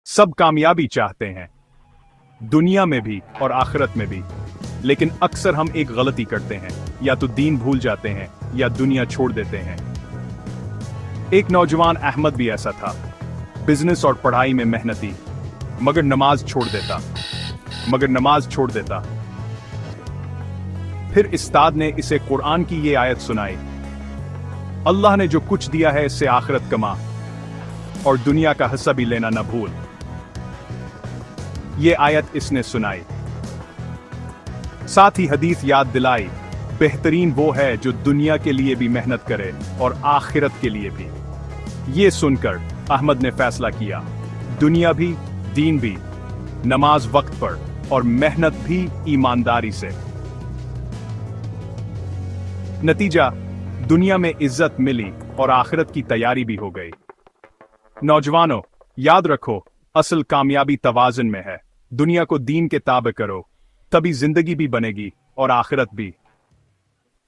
सब कामयाबी चाहते हैं, दुनिया में भी और आखिरत में भी। लेकिन अक्सर हम एक गलती करते हैं, या तो दीन भूल जाते हैं या दुनिया छोड़ देते हैं। एक नौजवान अहमद भी ऐसा था, बिजनेस और पढ़ाई में मेहनती, मगर नमाज छोड़ देता। फिर उस्ताद ने इसे कुरान की ये आयत सुनाई, अल्लाह ने जो कुछ दिया है इससे आखिरत कमा और दुनिया का हिस्सा भी लेना न भूल। ये आयत इसने सुनाई, साथ ही हदीस याद दिलाई, बेहतरीन वो है जो दुनिया के लिए भी मेहनत करे और आखिरत के लिए भी। ये सुनकर अहमद ने फैसला किया, दुनिया भी, दीन भी, नमाज वक्त पर और मेहनत भी ईमानदारी से। नतीजा, दुनिया में इज्जत मिली और आखिरत की तैयारी भी हो गई। नौजवानों, याद रखो, असल कामयाबी तवाज़ुन में है। दुनिया को दीन के ताबे करो, तभी जिंदगी भी बनेगी और आखिरत भी।